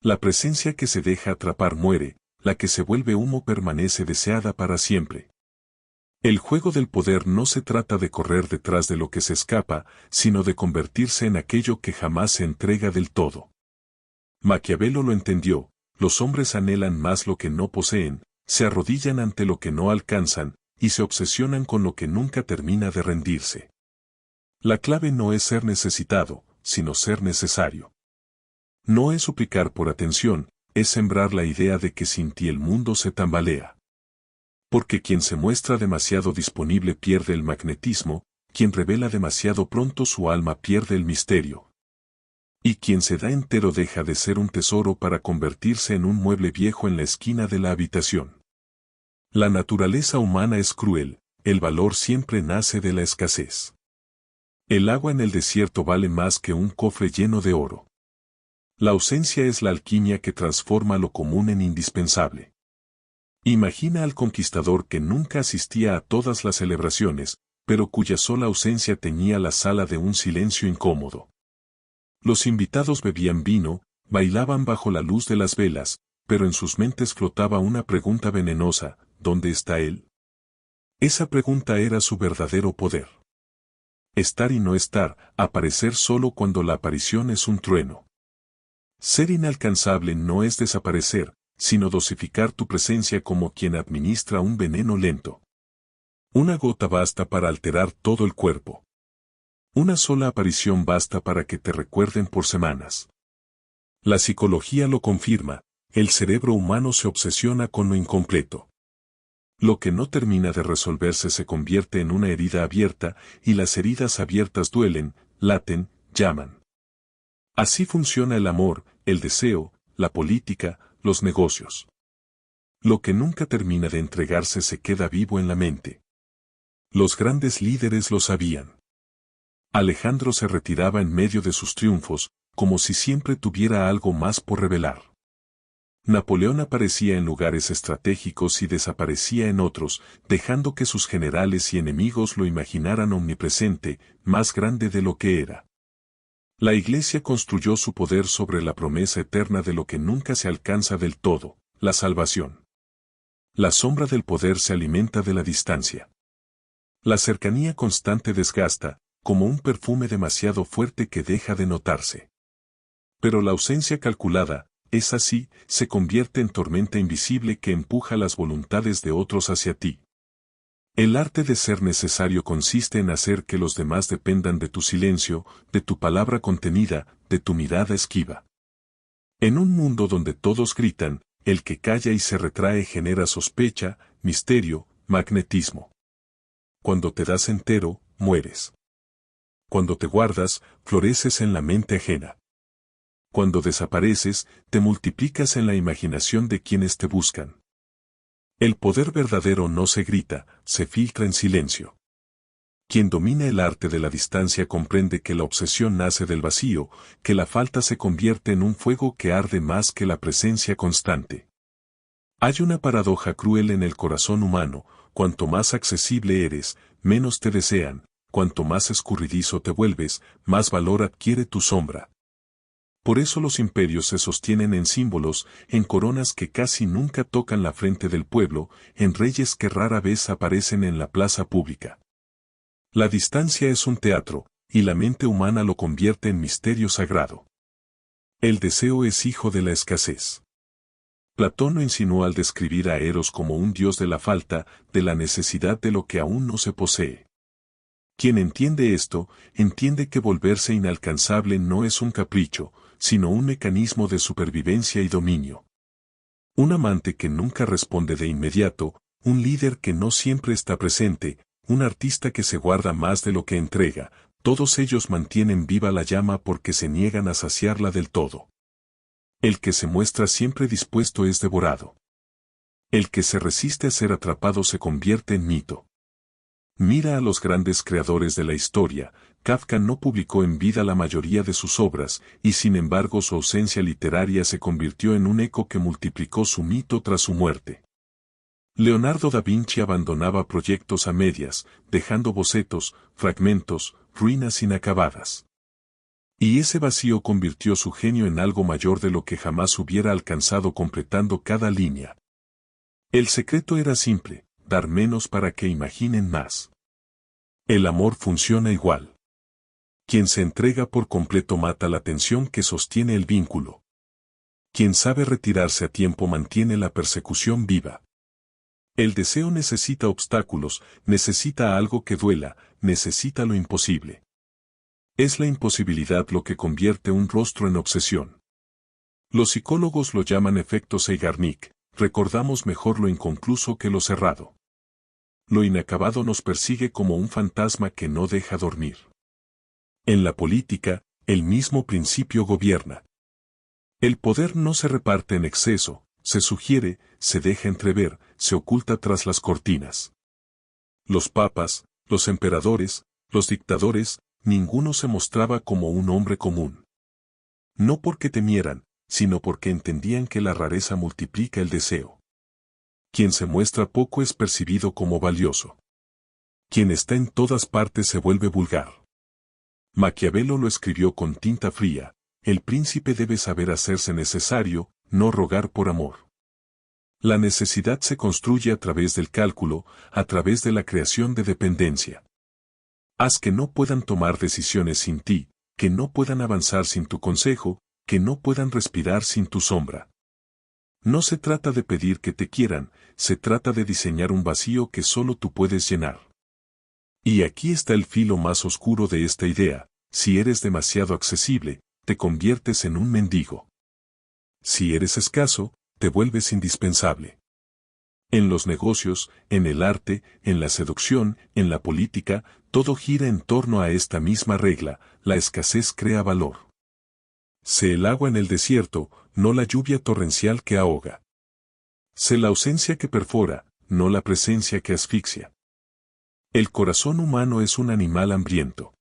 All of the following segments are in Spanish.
La presencia que se deja atrapar muere, la que se vuelve humo permanece deseada para siempre. El juego del poder no se trata de correr detrás de lo que se escapa, sino de convertirse en aquello que jamás se entrega del todo. Maquiavelo lo entendió, los hombres anhelan más lo que no poseen, se arrodillan ante lo que no alcanzan, y se obsesionan con lo que nunca termina de rendirse. La clave no es ser necesitado, sino ser necesario. No es suplicar por atención, es sembrar la idea de que sin ti el mundo se tambalea. Porque quien se muestra demasiado disponible pierde el magnetismo, quien revela demasiado pronto su alma pierde el misterio. Y quien se da entero deja de ser un tesoro para convertirse en un mueble viejo en la esquina de la habitación. La naturaleza humana es cruel, el valor siempre nace de la escasez. El agua en el desierto vale más que un cofre lleno de oro. La ausencia es la alquimia que transforma lo común en indispensable. Imagina al conquistador que nunca asistía a todas las celebraciones, pero cuya sola ausencia teñía la sala de un silencio incómodo. Los invitados bebían vino, bailaban bajo la luz de las velas, pero en sus mentes flotaba una pregunta venenosa: ¿dónde está él? Esa pregunta era su verdadero poder. Estar y no estar, aparecer solo cuando la aparición es un trueno. Ser inalcanzable no es desaparecer, sino dosificar tu presencia como quien administra un veneno lento. Una gota basta para alterar todo el cuerpo. Una sola aparición basta para que te recuerden por semanas. La psicología lo confirma, el cerebro humano se obsesiona con lo incompleto. Lo que no termina de resolverse se convierte en una herida abierta, y las heridas abiertas duelen, laten, llaman. Así funciona el amor, el deseo, la política, los negocios. Lo que nunca termina de entregarse se queda vivo en la mente. Los grandes líderes lo sabían. Alejandro se retiraba en medio de sus triunfos, como si siempre tuviera algo más por revelar. Napoleón aparecía en lugares estratégicos y desaparecía en otros, dejando que sus generales y enemigos lo imaginaran omnipresente, más grande de lo que era. La Iglesia construyó su poder sobre la promesa eterna de lo que nunca se alcanza del todo, la salvación. La sombra del poder se alimenta de la distancia. La cercanía constante desgasta, como un perfume demasiado fuerte que deja de notarse. Pero la ausencia calculada, es así, se convierte en tormenta invisible que empuja las voluntades de otros hacia ti. El arte de ser necesario consiste en hacer que los demás dependan de tu silencio, de tu palabra contenida, de tu mirada esquiva. En un mundo donde todos gritan, el que calla y se retrae genera sospecha, misterio, magnetismo. Cuando te das entero, mueres. Cuando te guardas, floreces en la mente ajena. Cuando desapareces, te multiplicas en la imaginación de quienes te buscan. El poder verdadero no se grita, se filtra en silencio. Quien domina el arte de la distancia comprende que la obsesión nace del vacío, que la falta se convierte en un fuego que arde más que la presencia constante. Hay una paradoja cruel en el corazón humano: cuanto más accesible eres, menos te desean; cuanto más escurridizo te vuelves, más valor adquiere tu sombra. Por eso los imperios se sostienen en símbolos, en coronas que casi nunca tocan la frente del pueblo, en reyes que rara vez aparecen en la plaza pública. La distancia es un teatro, y la mente humana lo convierte en misterio sagrado. El deseo es hijo de la escasez. Platón lo insinuó al describir a Eros como un dios de la falta, de la necesidad de lo que aún no se posee. Quien entiende esto, entiende que volverse inalcanzable no es un capricho, sino un mecanismo de supervivencia y dominio. Un amante que nunca responde de inmediato, un líder que no siempre está presente, un artista que se guarda más de lo que entrega, todos ellos mantienen viva la llama porque se niegan a saciarla del todo. El que se muestra siempre dispuesto es devorado. El que se resiste a ser atrapado se convierte en mito. Mira a los grandes creadores de la historia. Kafka no publicó en vida la mayoría de sus obras, y sin embargo su ausencia literaria se convirtió en un eco que multiplicó su mito tras su muerte. Leonardo da Vinci abandonaba proyectos a medias, dejando bocetos, fragmentos, ruinas inacabadas. Y ese vacío convirtió su genio en algo mayor de lo que jamás hubiera alcanzado completando cada línea. El secreto era simple, dar menos para que imaginen más. El amor funciona igual. Quien se entrega por completo mata la tensión que sostiene el vínculo. Quien sabe retirarse a tiempo mantiene la persecución viva. El deseo necesita obstáculos, necesita algo que duela, necesita lo imposible. Es la imposibilidad lo que convierte un rostro en obsesión. Los psicólogos lo llaman efecto Zeigarnik, recordamos mejor lo inconcluso que lo cerrado. Lo inacabado nos persigue como un fantasma que no deja dormir. En la política, el mismo principio gobierna. El poder no se reparte en exceso, se sugiere, se deja entrever, se oculta tras las cortinas. Los papas, los emperadores, los dictadores, ninguno se mostraba como un hombre común. No porque temieran, sino porque entendían que la rareza multiplica el deseo. Quien se muestra poco es percibido como valioso. Quien está en todas partes se vuelve vulgar. Maquiavelo lo escribió con tinta fría: el príncipe debe saber hacerse necesario, no rogar por amor. La necesidad se construye a través del cálculo, a través de la creación de dependencia. Haz que no puedan tomar decisiones sin ti, que no puedan avanzar sin tu consejo, que no puedan respirar sin tu sombra. No se trata de pedir que te quieran, se trata de diseñar un vacío que solo tú puedes llenar. Y aquí está el filo más oscuro de esta idea: si eres demasiado accesible, te conviertes en un mendigo. Si eres escaso, te vuelves indispensable. En los negocios, en el arte, en la seducción, en la política, todo gira en torno a esta misma regla: la escasez crea valor. Sé el agua en el desierto, no la lluvia torrencial que ahoga. Sé la ausencia que perfora, no la presencia que asfixia. El corazón humano es un animal hambriento.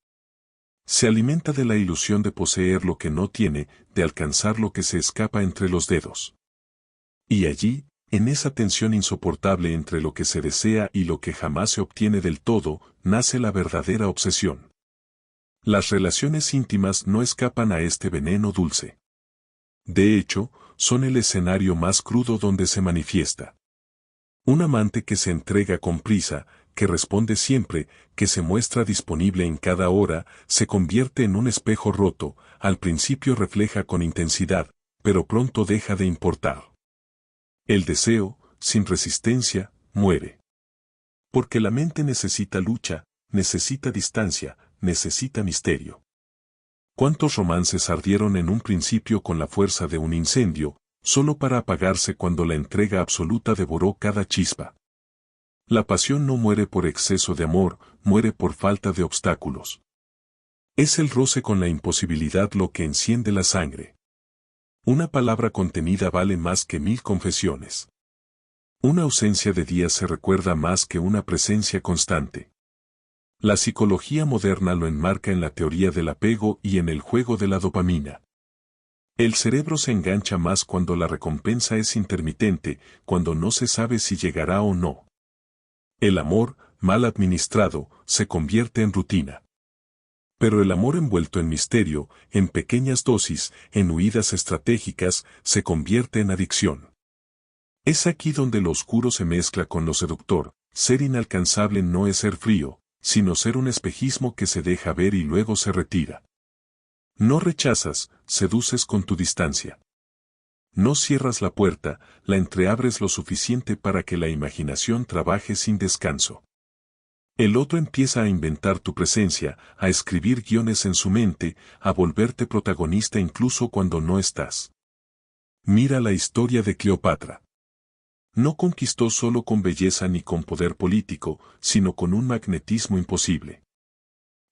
Se alimenta de la ilusión de poseer lo que no tiene, de alcanzar lo que se escapa entre los dedos. Y allí, en esa tensión insoportable entre lo que se desea y lo que jamás se obtiene del todo, nace la verdadera obsesión. Las relaciones íntimas no escapan a este veneno dulce. De hecho, son el escenario más crudo donde se manifiesta. Un amante que se entrega con prisa, que responde siempre, que se muestra disponible en cada hora, se convierte en un espejo roto. Al principio refleja con intensidad, pero pronto deja de importar. El deseo, sin resistencia, muere. Porque la mente necesita lucha, necesita distancia, necesita misterio. ¿Cuántos romances ardieron en un principio con la fuerza de un incendio, solo para apagarse cuando la entrega absoluta devoró cada chispa? La pasión no muere por exceso de amor, muere por falta de obstáculos. Es el roce con la imposibilidad lo que enciende la sangre. Una palabra contenida vale más que 1000 confesiones. Una ausencia de días se recuerda más que una presencia constante. La psicología moderna lo enmarca en la teoría del apego y en el juego de la dopamina. El cerebro se engancha más cuando la recompensa es intermitente, cuando no se sabe si llegará o no. El amor, mal administrado, se convierte en rutina. Pero el amor envuelto en misterio, en pequeñas dosis, en huidas estratégicas, se convierte en adicción. Es aquí donde lo oscuro se mezcla con lo seductor. Ser inalcanzable no es ser frío, sino ser un espejismo que se deja ver y luego se retira. No rechazas, seduces con tu distancia. No cierras la puerta, la entreabres lo suficiente para que la imaginación trabaje sin descanso. El otro empieza a inventar tu presencia, a escribir guiones en su mente, a volverte protagonista incluso cuando no estás. Mira la historia de Cleopatra. No conquistó solo con belleza ni con poder político, sino con un magnetismo imposible.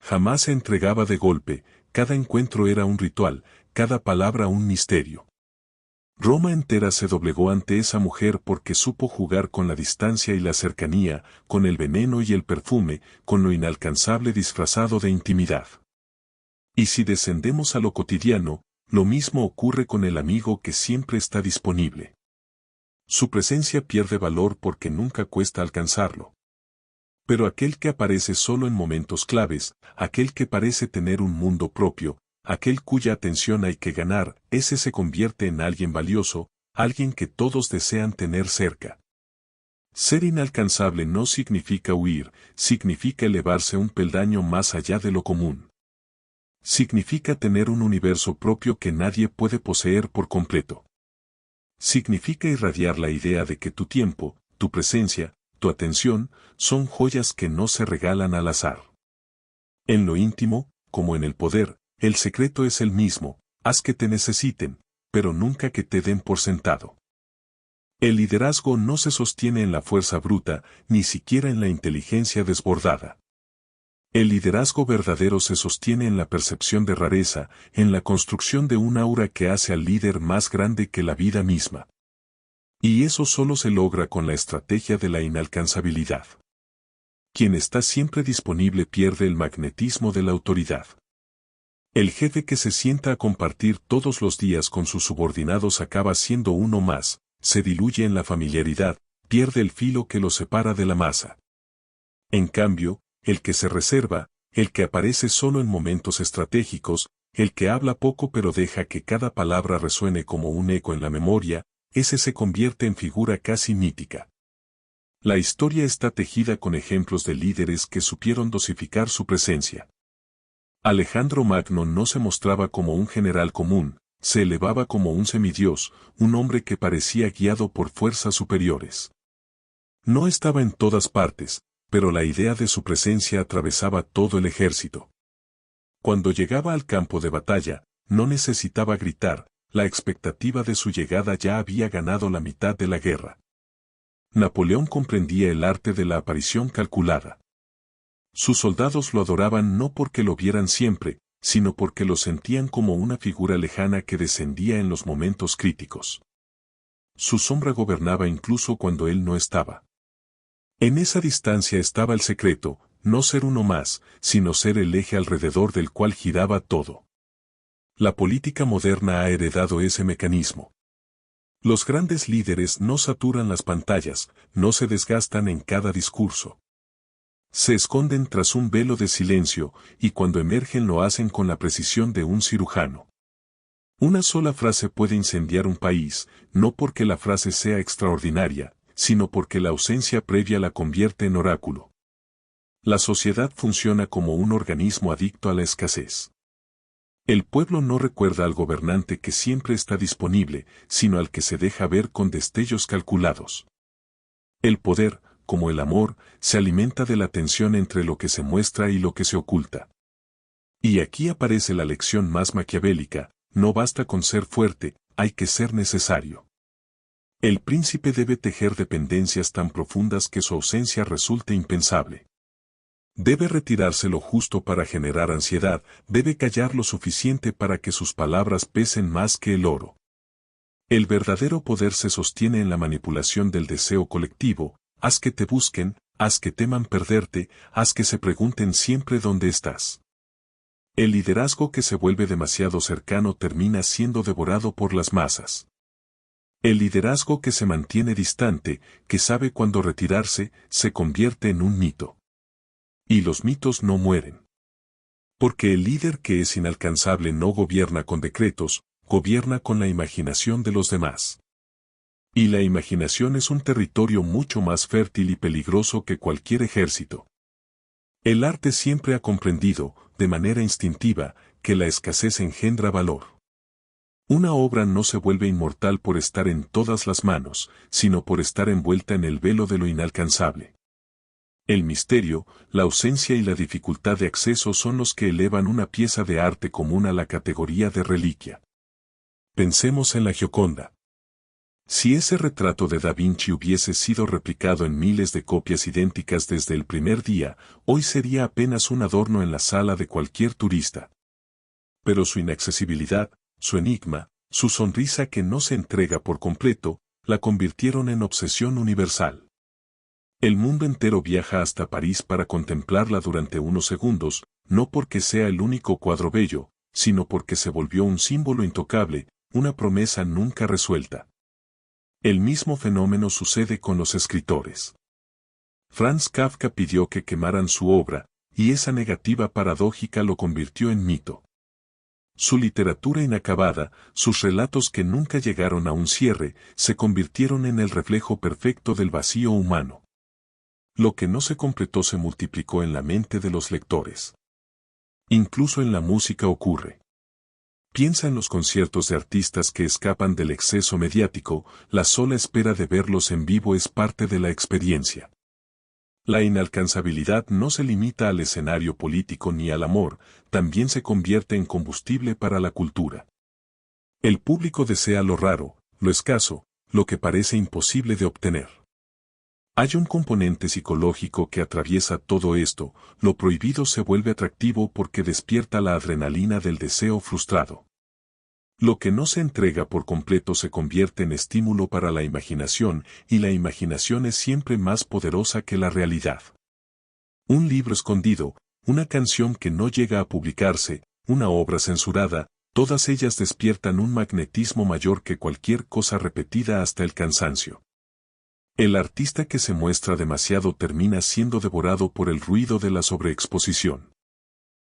Jamás se entregaba de golpe, cada encuentro era un ritual, cada palabra un misterio. Roma entera se doblegó ante esa mujer porque supo jugar con la distancia y la cercanía, con el veneno y el perfume, con lo inalcanzable disfrazado de intimidad. Y si descendemos a lo cotidiano, lo mismo ocurre con el amigo que siempre está disponible. Su presencia pierde valor porque nunca cuesta alcanzarlo. Pero aquel que aparece solo en momentos claves, aquel que parece tener un mundo propio, aquel cuya atención hay que ganar, ese se convierte en alguien valioso, alguien que todos desean tener cerca. Ser inalcanzable no significa huir, significa elevarse un peldaño más allá de lo común. Significa tener un universo propio que nadie puede poseer por completo. Significa irradiar la idea de que tu tiempo, tu presencia, tu atención, son joyas que no se regalan al azar. En lo íntimo, como en el poder, el secreto es el mismo: haz que te necesiten, pero nunca que te den por sentado. El liderazgo no se sostiene en la fuerza bruta, ni siquiera en la inteligencia desbordada. El liderazgo verdadero se sostiene en la percepción de rareza, en la construcción de un aura que hace al líder más grande que la vida misma. Y eso solo se logra con la estrategia de la inalcanzabilidad. Quien está siempre disponible pierde el magnetismo de la autoridad. El jefe que se sienta a compartir todos los días con sus subordinados acaba siendo uno más, se diluye en la familiaridad, pierde el filo que lo separa de la masa. En cambio, el que se reserva, el que aparece solo en momentos estratégicos, el que habla poco pero deja que cada palabra resuene como un eco en la memoria, ese se convierte en figura casi mítica. La historia está tejida con ejemplos de líderes que supieron dosificar su presencia. Alejandro Magno no se mostraba como un general común, se elevaba como un semidios, un hombre que parecía guiado por fuerzas superiores. No estaba en todas partes, pero la idea de su presencia atravesaba todo el ejército. Cuando llegaba al campo de batalla, no necesitaba gritar, la expectativa de su llegada ya había ganado la mitad de la guerra. Napoleón comprendía el arte de la aparición calculada. Sus soldados lo adoraban no porque lo vieran siempre, sino porque lo sentían como una figura lejana que descendía en los momentos críticos. Su sombra gobernaba incluso cuando él no estaba. En esa distancia estaba el secreto: no ser uno más, sino ser el eje alrededor del cual giraba todo. La política moderna ha heredado ese mecanismo. Los grandes líderes no saturan las pantallas, no se desgastan en cada discurso. Se esconden tras un velo de silencio, y cuando emergen lo hacen con la precisión de un cirujano. Una sola frase puede incendiar un país, no porque la frase sea extraordinaria, sino porque la ausencia previa la convierte en oráculo. La sociedad funciona como un organismo adicto a la escasez. El pueblo no recuerda al gobernante que siempre está disponible, sino al que se deja ver con destellos calculados. El poder, como el amor, se alimenta de la tensión entre lo que se muestra y lo que se oculta. Y aquí aparece la lección más maquiavélica: no basta con ser fuerte, hay que ser necesario. El príncipe debe tejer dependencias tan profundas que su ausencia resulte impensable. Debe retirarse lo justo para generar ansiedad, debe callar lo suficiente para que sus palabras pesen más que el oro. El verdadero poder se sostiene en la manipulación del deseo colectivo: haz que te busquen, haz que teman perderte, haz que se pregunten siempre dónde estás. El liderazgo que se vuelve demasiado cercano termina siendo devorado por las masas. El liderazgo que se mantiene distante, que sabe cuándo retirarse, se convierte en un mito. Y los mitos no mueren. Porque el líder que es inalcanzable no gobierna con decretos, gobierna con la imaginación de los demás. Y la imaginación es un territorio mucho más fértil y peligroso que cualquier ejército. El arte siempre ha comprendido, de manera instintiva, que la escasez engendra valor. Una obra no se vuelve inmortal por estar en todas las manos, sino por estar envuelta en el velo de lo inalcanzable. El misterio, la ausencia y la dificultad de acceso son los que elevan una pieza de arte común a la categoría de reliquia. Pensemos en la Gioconda. Si ese retrato de Da Vinci hubiese sido replicado en miles de copias idénticas desde el primer día, hoy sería apenas un adorno en la sala de cualquier turista. Pero su inaccesibilidad, su enigma, su sonrisa que no se entrega por completo, la convirtieron en obsesión universal. El mundo entero viaja hasta París para contemplarla durante unos segundos, no porque sea el único cuadro bello, sino porque se volvió un símbolo intocable, una promesa nunca resuelta. El mismo fenómeno sucede con los escritores. Franz Kafka pidió que quemaran su obra, y esa negativa paradójica lo convirtió en mito. Su literatura inacabada, sus relatos que nunca llegaron a un cierre, se convirtieron en el reflejo perfecto del vacío humano. Lo que no se completó se multiplicó en la mente de los lectores. Incluso en la música ocurre. Piensa en los conciertos de artistas que escapan del exceso mediático, la sola espera de verlos en vivo es parte de la experiencia. La inalcanzabilidad no se limita al escenario político ni al amor, también se convierte en combustible para la cultura. El público desea lo raro, lo escaso, lo que parece imposible de obtener. Hay un componente psicológico que atraviesa todo esto, lo prohibido se vuelve atractivo porque despierta la adrenalina del deseo frustrado. Lo que no se entrega por completo se convierte en estímulo para la imaginación, y la imaginación es siempre más poderosa que la realidad. Un libro escondido, una canción que no llega a publicarse, una obra censurada, todas ellas despiertan un magnetismo mayor que cualquier cosa repetida hasta el cansancio. El artista que se muestra demasiado termina siendo devorado por el ruido de la sobreexposición.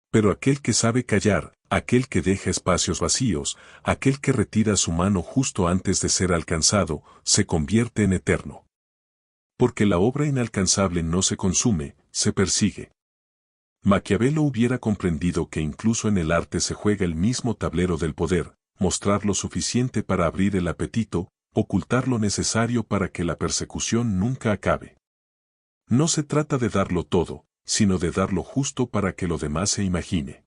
Pero aquel que sabe callar, aquel que deja espacios vacíos, aquel que retira su mano justo antes de ser alcanzado, se convierte en eterno. Porque la obra inalcanzable no se consume, se persigue. Maquiavelo hubiera comprendido que incluso en el arte se juega el mismo tablero del poder, mostrar lo suficiente para abrir el apetito, ocultar lo necesario para que la persecución nunca acabe. No se trata de darlo todo, sino de dar lo justo para que lo demás se imagine.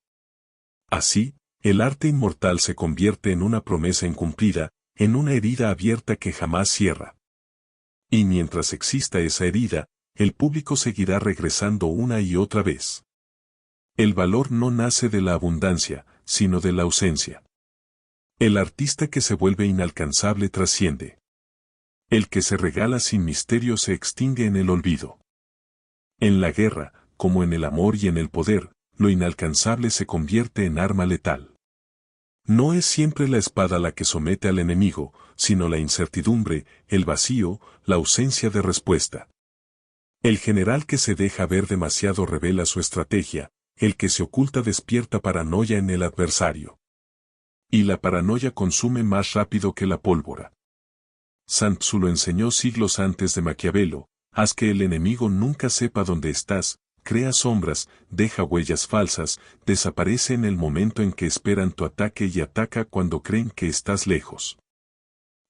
Así, el arte inmortal se convierte en una promesa incumplida, en una herida abierta que jamás cierra. Y mientras exista esa herida, el público seguirá regresando una y otra vez. El valor no nace de la abundancia, sino de la ausencia. El artista que se vuelve inalcanzable trasciende. El que se regala sin misterio se extingue en el olvido. En la guerra, como en el amor y en el poder, lo inalcanzable se convierte en arma letal. No es siempre la espada la que somete al enemigo, sino la incertidumbre, el vacío, la ausencia de respuesta. El general que se deja ver demasiado revela su estrategia, el que se oculta despierta paranoia en el adversario. Y la paranoia consume más rápido que la pólvora. Sun Tzu lo enseñó siglos antes de Maquiavelo: haz que el enemigo nunca sepa dónde estás, crea sombras, deja huellas falsas, desaparece en el momento en que esperan tu ataque y ataca cuando creen que estás lejos.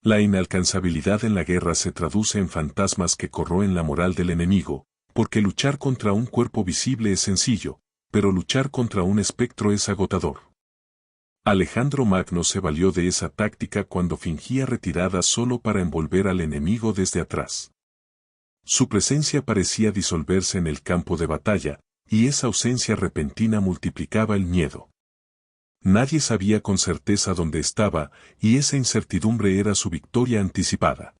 La inalcanzabilidad en la guerra se traduce en fantasmas que corroen la moral del enemigo, porque luchar contra un cuerpo visible es sencillo, pero luchar contra un espectro es agotador. Alejandro Magno se valió de esa táctica cuando fingía retirada solo para envolver al enemigo desde atrás. Su presencia parecía disolverse en el campo de batalla, y esa ausencia repentina multiplicaba el miedo. Nadie sabía con certeza dónde estaba, y esa incertidumbre era su victoria anticipada.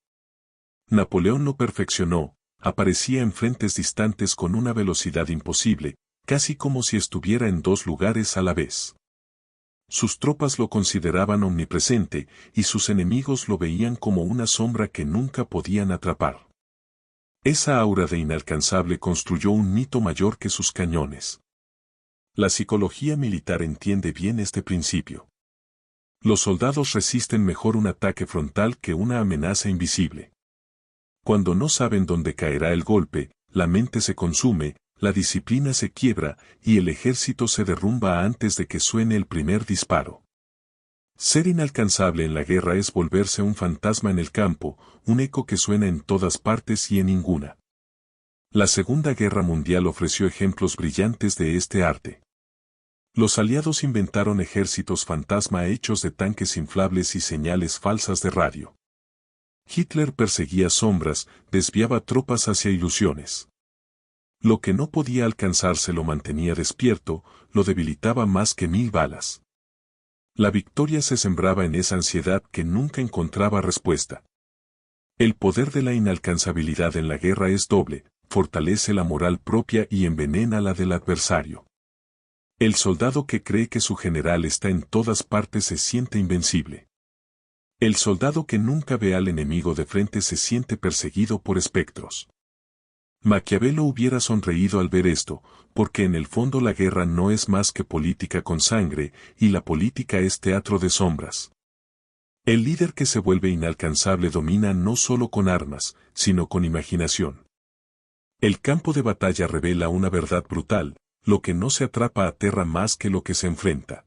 Napoleón lo perfeccionó, aparecía en frentes distantes con una velocidad imposible, casi como si estuviera en dos lugares a la vez. Sus tropas lo consideraban omnipresente, y sus enemigos lo veían como una sombra que nunca podían atrapar. Esa aura de inalcanzable construyó un mito mayor que sus cañones. La psicología militar entiende bien este principio. Los soldados resisten mejor un ataque frontal que una amenaza invisible. Cuando no saben dónde caerá el golpe, la mente se consume, la disciplina se quiebra, y el ejército se derrumba antes de que suene el primer disparo. Ser inalcanzable en la guerra es volverse un fantasma en el campo, un eco que suena en todas partes y en ninguna. La Segunda Guerra Mundial ofreció ejemplos brillantes de este arte. Los aliados inventaron ejércitos fantasma hechos de tanques inflables y señales falsas de radio. Hitler perseguía sombras, desviaba tropas hacia ilusiones. Lo que no podía alcanzarse lo mantenía despierto, lo debilitaba más que 1000 balas. La victoria se sembraba en esa ansiedad que nunca encontraba respuesta. El poder de la inalcanzabilidad en la guerra es doble, fortalece la moral propia y envenena la del adversario. El soldado que cree que su general está en todas partes se siente invencible. El soldado que nunca ve al enemigo de frente se siente perseguido por espectros. Maquiavelo hubiera sonreído al ver esto, porque en el fondo la guerra no es más que política con sangre, y la política es teatro de sombras. El líder que se vuelve inalcanzable domina no solo con armas, sino con imaginación. El campo de batalla revela una verdad brutal: lo que no se atrapa aterra más que lo que se enfrenta.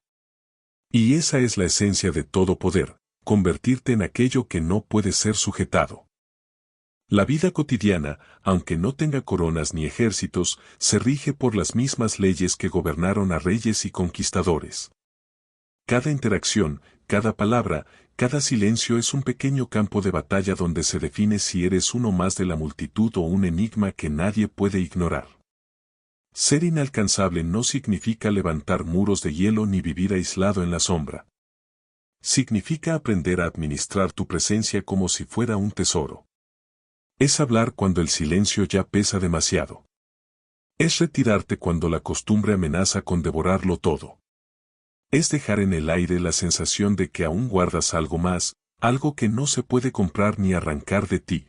Y esa es la esencia de todo poder: convertirte en aquello que no puede ser sujetado. La vida cotidiana, aunque no tenga coronas ni ejércitos, se rige por las mismas leyes que gobernaron a reyes y conquistadores. Cada interacción, cada palabra, cada silencio es un pequeño campo de batalla donde se define si eres uno más de la multitud o un enigma que nadie puede ignorar. Ser inalcanzable no significa levantar muros de hielo ni vivir aislado en la sombra. Significa aprender a administrar tu presencia como si fuera un tesoro. Es hablar cuando el silencio ya pesa demasiado. Es retirarte cuando la costumbre amenaza con devorarlo todo. Es dejar en el aire la sensación de que aún guardas algo más, algo que no se puede comprar ni arrancar de ti.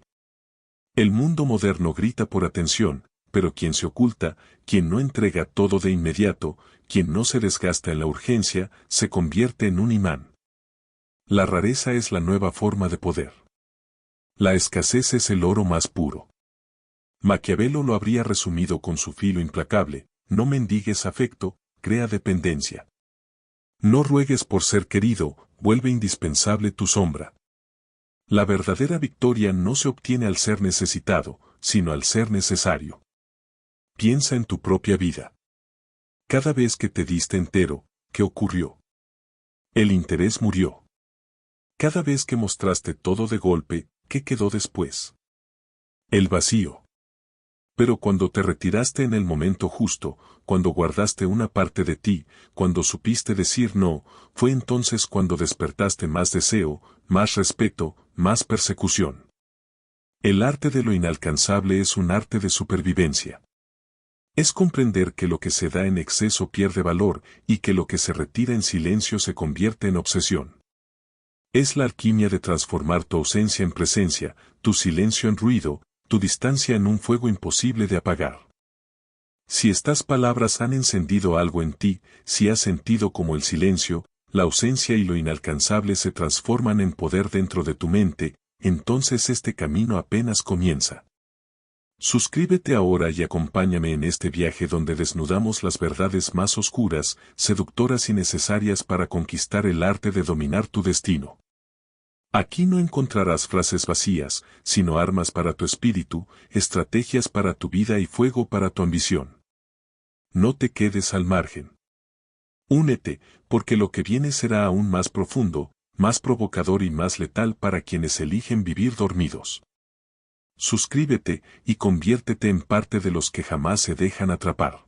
El mundo moderno grita por atención, pero quien se oculta, quien no entrega todo de inmediato, quien no se desgasta en la urgencia, se convierte en un imán. La rareza es la nueva forma de poder. La escasez es el oro más puro. Maquiavelo lo habría resumido con su filo implacable: no mendigues afecto, crea dependencia. No ruegues por ser querido, vuelve indispensable tu sombra. La verdadera victoria no se obtiene al ser necesitado, sino al ser necesario. Piensa en tu propia vida. Cada vez que te diste entero, ¿qué ocurrió? El interés murió. Cada vez que mostraste todo de golpe, ¿qué quedó después? El vacío. Pero cuando te retiraste en el momento justo, cuando guardaste una parte de ti, cuando supiste decir no, fue entonces cuando despertaste más deseo, más respeto, más persecución. El arte de lo inalcanzable es un arte de supervivencia. Es comprender que lo que se da en exceso pierde valor, y que lo que se retira en silencio se convierte en obsesión. Es la alquimia de transformar tu ausencia en presencia, tu silencio en ruido, tu distancia en un fuego imposible de apagar. Si estas palabras han encendido algo en ti, si has sentido como el silencio, la ausencia y lo inalcanzable se transforman en poder dentro de tu mente, entonces este camino apenas comienza. Suscríbete ahora y acompáñame en este viaje donde desnudamos las verdades más oscuras, seductoras y necesarias para conquistar el arte de dominar tu destino. Aquí no encontrarás frases vacías, sino armas para tu espíritu, estrategias para tu vida y fuego para tu ambición. No te quedes al margen. Únete, porque lo que viene será aún más profundo, más provocador y más letal para quienes eligen vivir dormidos. Suscríbete y conviértete en parte de los que jamás se dejan atrapar.